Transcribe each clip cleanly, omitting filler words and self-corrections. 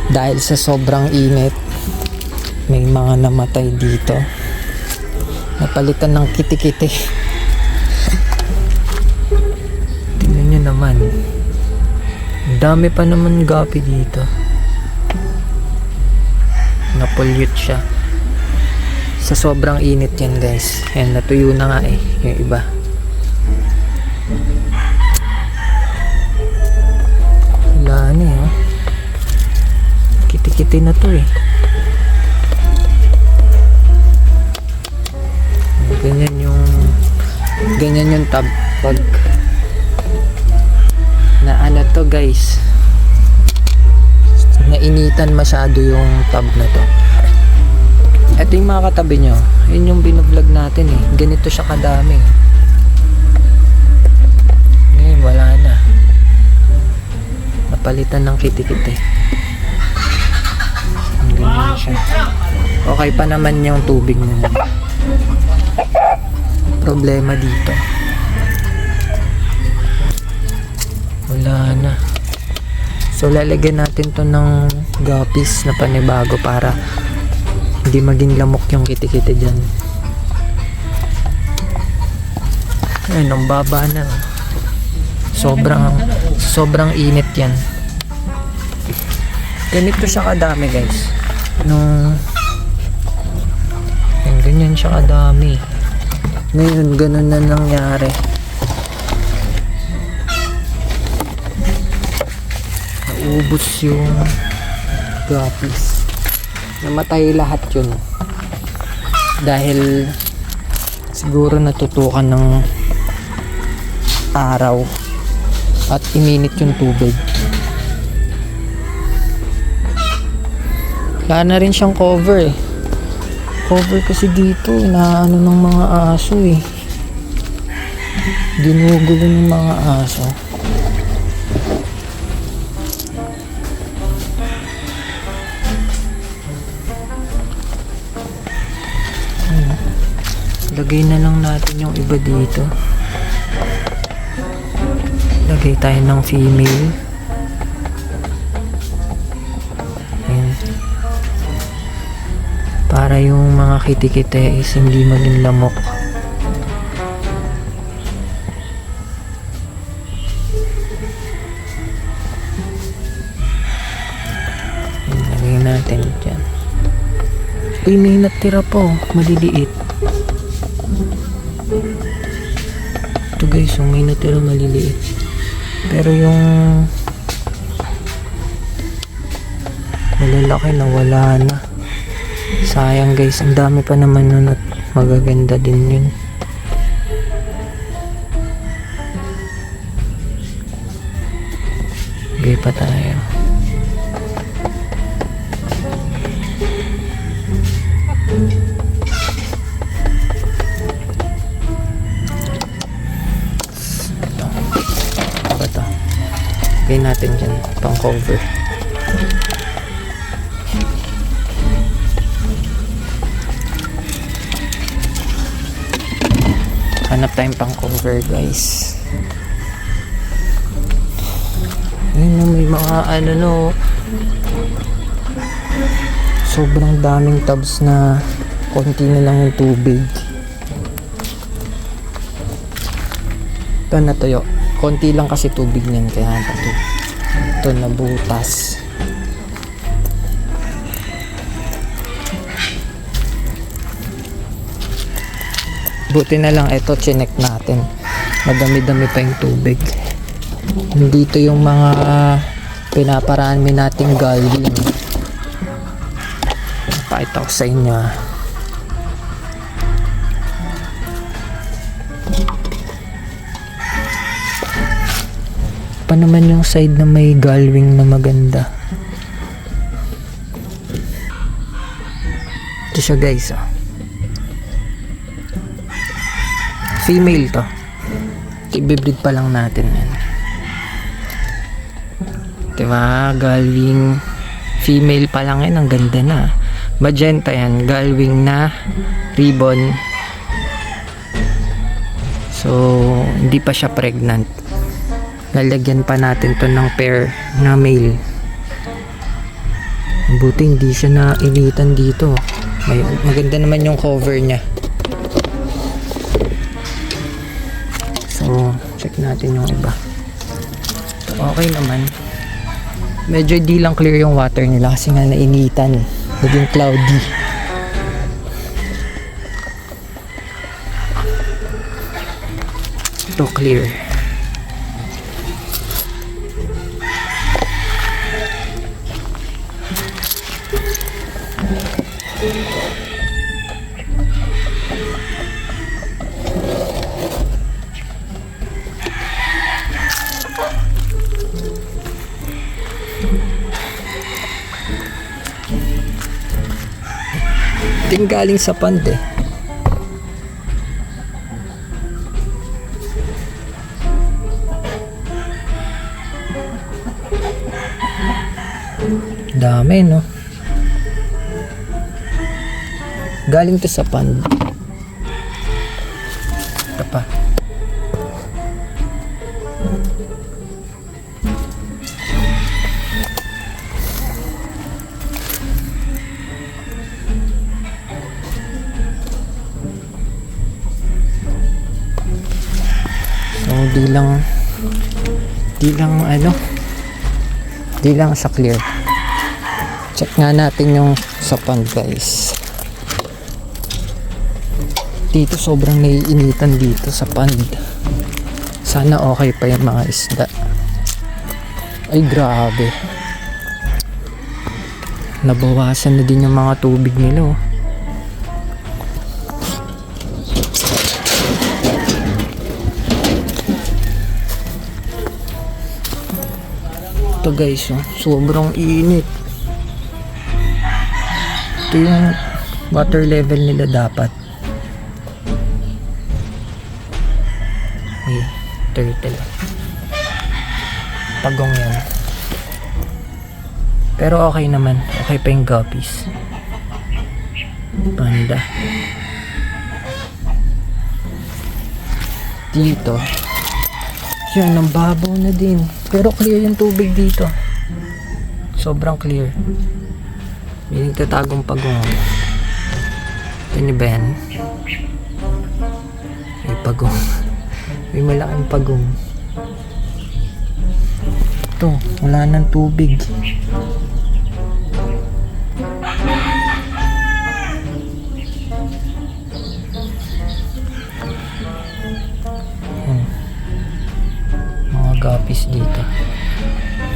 Dahil sa sobrang init, may mga namatay dito. Napalitan ng kiti-kiti. Tingnan nyo naman. Dami pa naman gapi dito. Napollute siya. Sa sobrang init yan guys. Ayan, natuyo na nga yung iba. Wala na kiti-kiti na to ganyan yung tab pag na ano to guys, nainitan masyado yung tab na to. Ito yung mga katabi nyo, yun yung binablog natin ganito siya kadami. Ngayon wala na, napalitan ng kiti-kiti. Ganyan siya. Okay pa naman yung tubig na problema dito, wala na. So lalagyan natin to ng guppies na panibago para hindi maging lamok yung kiti-kiti dyan. Ayun, ang baba na. Sobrang init yan. Ganito siya kadami guys. Ganyan siya kadami. Ngayon ganun na nangyari. Naubos yung guppies. Namatay lahat yun. Dahil siguro natutukan ng araw at iminit yung tubig. Wala na rin siyang cover cover kasi dito na ano ng mga aso ginugulo ng mga aso. Lagay na lang natin yung iba dito. Lagay tayo ng female. Para yung mga kiti-kiti is hindi maging lamok. Lagyan natin dyan. Uy, may natira po, maliliit. Ito guys, yung may natira maliliit. Pero yung malalaki na wala na. Sayang guys, ang dami pa naman nun at magaganda din yun. Bigay pa tayo. Ito. Bigay natin dyan, pang cover. Hanap tayong pang cover guys. Ayun, may mga sobrang daming tubs na konti na lang yung tubig. Ito natuyo, konti lang kasi tubig niyan kaya ito nabutas. Buti na lang ito, chinek natin. Madami-dami pa yung tubig. Dito yung mga pinaparami nating galving. Pakita ko sa inyo. Pa naman yung side na may galving na maganda. Ito siya guys. Female to. I-breed pa lang natin yan. Diba? Galving female pa lang yan. Ang ganda na. Magenta yan. Galving na ribbon. So, hindi pa siya pregnant. Lalagyan pa natin to ng pair na male. Buti hindi siya nainitan dito. Maganda naman yung cover niya. So, check natin yung iba. Okay naman. Medyo di lang clear yung water nila kasi nga nainitan. Naging cloudy. Ito clear. Ting galing sa pond eh. Dami no. Galing to sa pond. Ito pa. So di lang sa clear. Check nga natin yung sa pond guys. Dito sobrang naiinitan dito sa pond. Sana okay pa yung mga isda. Ay grabe. Nabawasan na din yung mga tubig nila oh. Ito guys oh, sobrang init. Ito yung water level nila dapat. Ay, turtle. Pagong yan. Pero okay naman. Okay pa yung guppies. Panda. Dito. Yan, ang babaw na din. Pero clear yung tubig dito. Sobrang clear. May nagtatagong pagong. Ito ni Ben. May pagong. May malaking pagong. Ito, wala nang tubig. Mga guppies dito.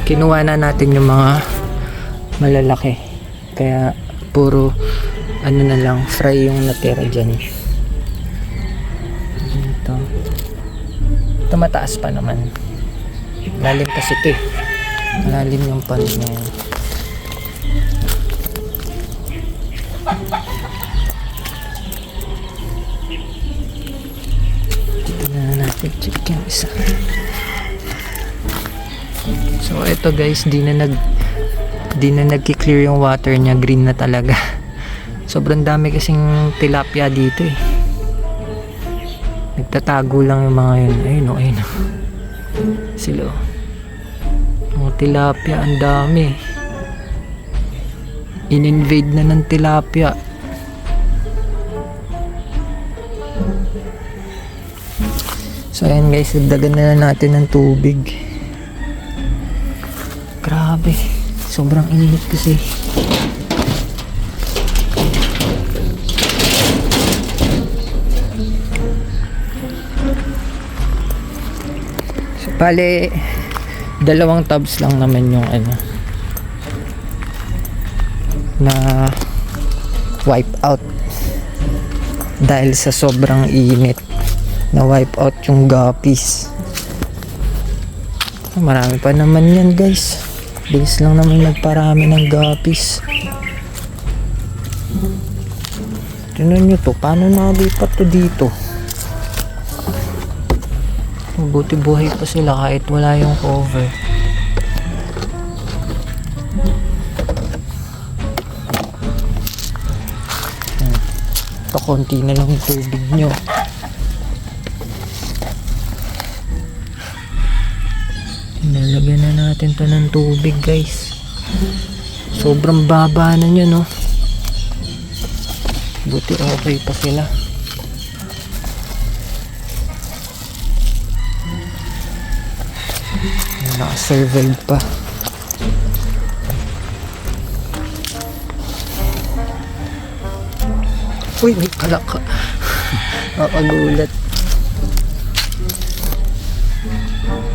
Kinuha na natin yung mga malalaki. Kaya puro ano na lang, fry yung natira dyan. Ito. Ito mataas pa naman. Lalim kasi ito eh. Lalim yung pond na yan. Dito na natin check yung isa. So ito guys, di na nagki-clear yung water niya, green na talaga. Sobrang dami kasing tilapia dito eh. Nagtatago lang yung mga yun. Ayun o, ayun o. Sila o. Mga tilapia, ang dami. In-invade na ng tilapia. So ayan guys, dagdagan na natin ng tubig. Grabe, sobrang init kasi. So bale, 2 tubs lang naman yung ano na wipe out dahil sa sobrang init. Na wipe out yung guppies. Marami pa naman yan guys. Bilis lang naman nagparami ng guppies. Tignan nyo to, paano nalipat to dito? Buti buhay pa sila kahit wala yung cover. Ito, konti na lang yung tubig nyo. Nalagyan na natin to ng tubig guys. Sobrang baba na niya, no? Buti okay pa sila. Naka-survive pa. Uy, may palaka. Nakagulat.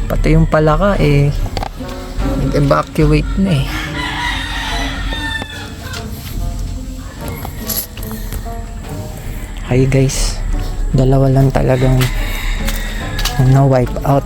Pati yung palaka nag-evacuate na eh. Hi guys, dalawa lang talagang na-wipe out.